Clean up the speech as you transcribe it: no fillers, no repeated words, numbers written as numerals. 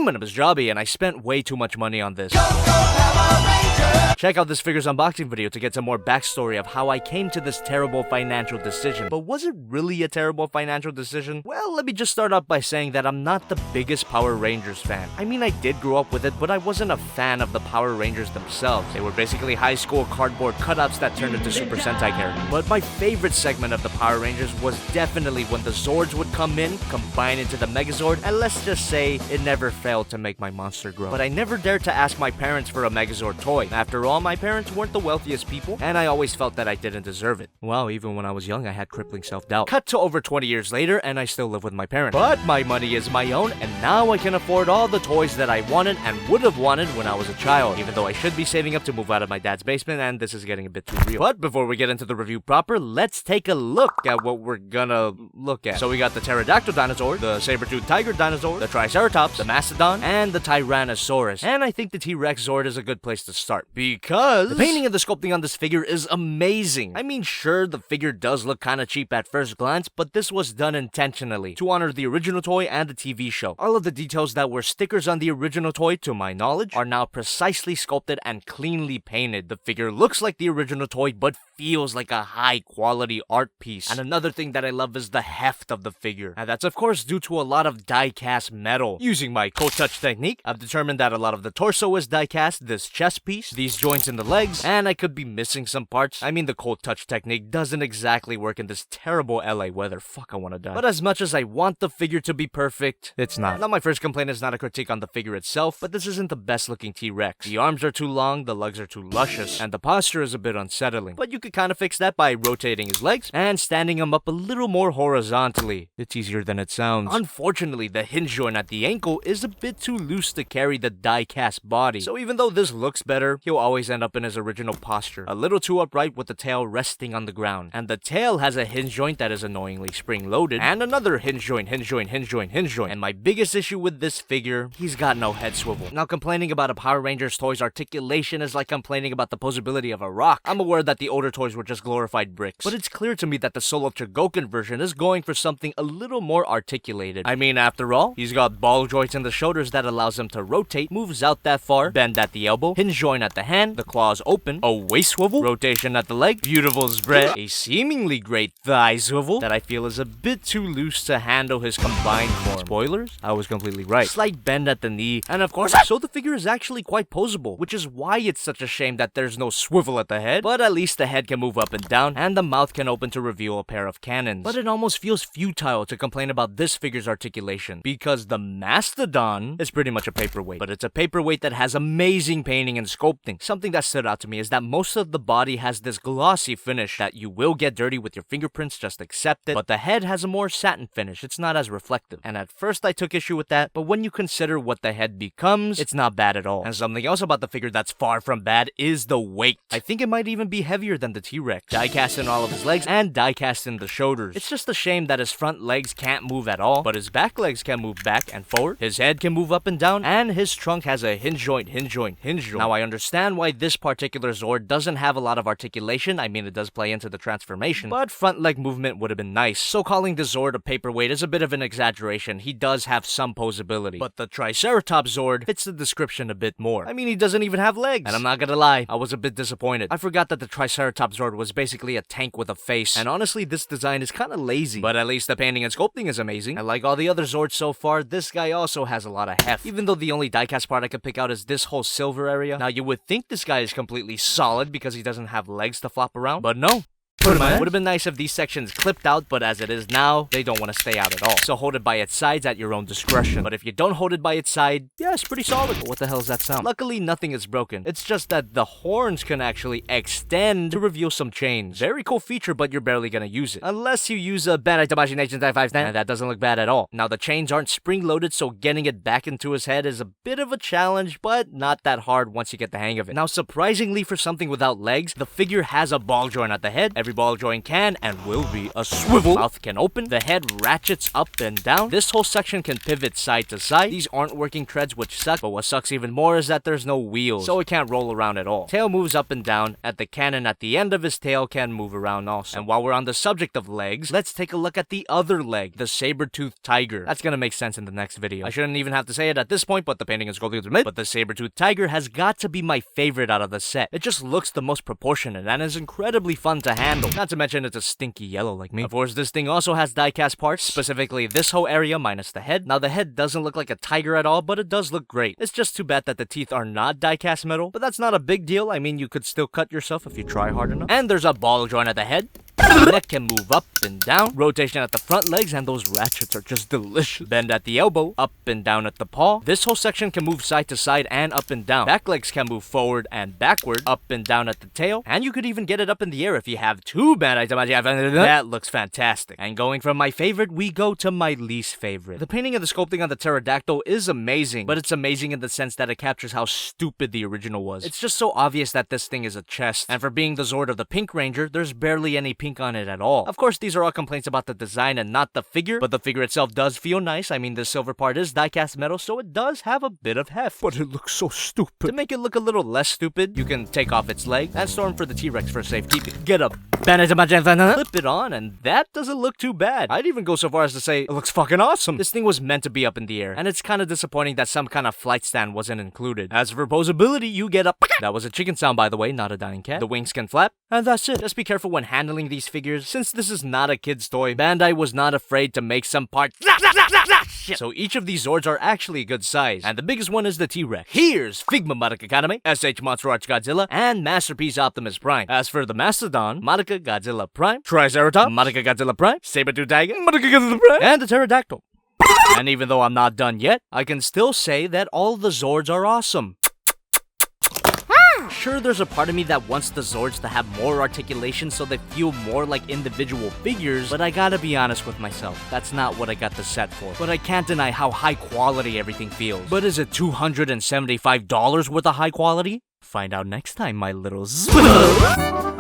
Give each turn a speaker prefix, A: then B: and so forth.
A: my name is Jobby, and I spent way too much money on this. Check out this figure's unboxing video to get some more backstory of how I came to this terrible financial decision. But was it really a terrible financial decision? Well, let me just start off by saying that I'm not the biggest Power Rangers fan. I mean, I did grow up with it, but I wasn't a fan of the Power Rangers themselves. They were basically high school cardboard cutouts that turned into Super Sentai characters. But my favorite segment of the Power Rangers was definitely when the Zords would come in, combine into the Megazord, and let's just say it never failed to make my monster grow. But I never dared to ask my parents for a Megazord toy. After all, my parents weren't the wealthiest people, and I always felt that I didn't deserve it. Wow, even when I was young, I had crippling self-doubt. Cut to over 20 years later, and I still live with my parents. But my money is my own, and now I can afford all the toys that I wanted and would have wanted when I was a child, even though I should be saving up to move out of my dad's basement, and this is getting a bit too real. But before we get into the review proper, let's take a look at what we're gonna look at. So we got the pterodactyl dinosaur, the saber-toothed tiger dinosaur, the triceratops, the mastodon, and the tyrannosaurus. And I think the T-Rex Zord is a good place to start, because the painting and the sculpting on this figure is amazing. I mean, sure, the figure does look kinda cheap at first glance, but this was done intentionally to honor the original toy and the TV show. All of the details that were stickers on the original toy, to my knowledge, are now precisely sculpted and cleanly painted. The figure looks like the original toy, but feels like a high-quality art piece. And another thing that I love is the heft of the figure. And that's of course due to a lot of die-cast metal. Using my cold touch technique, I've determined that a lot of the torso is die-cast, this chest piece, these joints in the legs, and I could be missing some parts. I mean, the cold touch technique doesn't exactly work in this terrible LA weather. Fuck, I wanna die. But as much as I want the figure to be perfect, it's not. Now, my first complaint is not a critique on the figure itself, but this isn't the best looking T-Rex. The arms are too long, the legs are too luscious, and the posture is a bit unsettling. But you could kind of fix that by rotating his legs and standing him up a little more horizontally. It's easier than it sounds. Unfortunately, the hinge joint at the ankle is a bit too loose to carry the die-cast body. So even though this looks better, he'll always end up in his original posture, a little too upright with the tail resting on the ground. And the tail has a hinge joint that is annoyingly spring-loaded, and another hinge joint. And my biggest issue with this figure, he's got no head swivel. Now, complaining about a Power Rangers toy's articulation is like complaining about the posability of a rock. I'm aware that the older toys were just glorified bricks, but it's clear to me that the solo Chogokin version is going for something a little more articulated. I mean, after all, he's got ball joints in the shoulders that allows him to rotate, moves out that far, bend at the elbow, hinge joint at the hand, the claws open, a waist swivel, rotation at the leg, beautiful spread, a seemingly great thigh swivel that I feel is a bit too loose to handle his combined form. Spoilers? I was completely right. Slight bend at the knee, and of course, so the figure is actually quite posable, which is why it's such a shame that there's no swivel at the head, but at least the head can move up and down, and the mouth can open to reveal a pair of cannons. But it almost feels futile to complain about this figure's articulation, because the mastodon is pretty much a paperweight, but it's a paperweight that has amazing painting and sculpting. Something that stood out to me is that most of the body has this glossy finish that you will get dirty with your fingerprints, just accept it, but the head has a more satin finish. It's not as reflective, and at first I took issue with that, but when you consider what the head becomes, it's not bad at all. And something else about the figure that's far from bad is the weight. I think it might even be heavier than the T-Rex. Die-cast in all of his legs and die-cast in the shoulders. It's just a shame that his front legs can't move at all, but his back legs can move back and forward, his head can move up and down, and his trunk has a hinge joint. Now, I understand why this particular Zord doesn't have a lot of articulation. I mean, it does play into the transformation, but front leg movement would have been nice. So calling the Zord a paperweight is a bit of an exaggeration. He does have some posability, but the Triceratops Zord fits the description a bit more. I mean, he doesn't even have legs, and I'm not gonna lie, I was a bit disappointed. I forgot that the Triceratops Zord was basically a tank with a face, and honestly, this design is kinda lazy, but at least the painting and sculpting is amazing. And like all the other Zords so far, this guy also has a lot of heft, even though the only diecast part I could pick out is this whole silver area. Now, you would think this guy is completely solid because he doesn't have legs to flop around, but no. Would have been nice if these sections clipped out, but as it is now, they don't want to stay out at all. So hold it by its sides at your own discretion. But if you don't hold it by its side, yeah, it's pretty solid. But what the hell is that sound? Luckily, nothing is broken. It's just that the horns can actually extend to reveal some chains. Very cool feature, but you're barely gonna use it. Unless you use a Bandai Tamashii Nation 510, and that doesn't look bad at all. Now, the chains aren't spring-loaded, so getting it back into his head is a bit of a challenge, but not that hard once you get the hang of it. Now, surprisingly for something without legs, the figure has a ball joint at the head. Every ball joint can and will be a swivel. Mouth can open. The head ratchets up and down. This whole section can pivot side to side. These aren't working treads, which suck, but what sucks even more is that there's no wheels, so it can't roll around at all. Tail moves up and down. At the cannon at the end of his tail can move around also. And while we're on the subject of legs, let's take a look at the other leg, the saber-toothed tiger. That's gonna make sense in the next video. I shouldn't even have to say it at this point, but the painting is gold, but the saber-toothed tiger has got to be my favorite out of the set. It just looks the most proportionate and is incredibly fun to handle. Not to mention it's a stinky yellow like me. Of course, this thing also has diecast parts, specifically this whole area minus the head. Now the head doesn't look like a tiger at all, but it does look great. It's just too bad that the teeth are not diecast metal, but that's not a big deal. I mean, you could still cut yourself if you try hard enough. And there's a ball joint at the head. The neck can move up and down. Rotation at the front legs, and those ratchets are just delicious. Bend at the elbow, up and down at the paw. This whole section can move side to side and up and down. Back legs can move forward and backward, up and down at the tail. And you could even get it up in the air if you have two Bandai Tamashii. That looks fantastic. And going from my favorite, we go to my least favorite. The painting and the sculpting on the pterodactyl is amazing, but it's amazing in the sense that it captures how stupid the original was. It's just so obvious that this thing is a chest. And for being the Zord of the Pink Ranger, there's barely any pink on it at all. Of course, these are all complaints about the design and not the figure, but the figure itself does feel nice. I mean, the silver part is diecast metal, so it does have a bit of heft. But it looks so stupid. To make it look a little less stupid, you can take off its leg and store him for the T-Rex for safekeeping. Get a flip it on, and that doesn't look too bad. I'd even go so far as to say it looks fucking awesome. This thing was meant to be up in the air, and it's kind of disappointing that some kind of flight stand wasn't included. As for posability, you get a that was a chicken sound, by the way, not a dying cat. The wings can flap, and that's it. Just be careful when handling these figures. Since this is not a kid's toy, Bandai was not afraid to make some parts. So each of these Zords are actually a good size, and the biggest one is the T-Rex. Here's Figma Madoka Kaname, SH Monster Arch Godzilla, and Masterpiece Optimus Prime. As for the Mastodon, Madoka Godzilla Prime, Triceratops, Madoka Godzilla Prime, Saber-Tooth Tiger, Madoka Godzilla Prime, and the Pterodactyl. And even though I'm not done yet, I can still say that all the Zords are awesome. Sure, there's a part of me that wants the Zords to have more articulation so they feel more like individual figures, but I gotta be honest with myself, that's not what I got the set for. But I can't deny how high quality everything feels. But is it $275 worth of high quality? Find out next time, my little Swivel.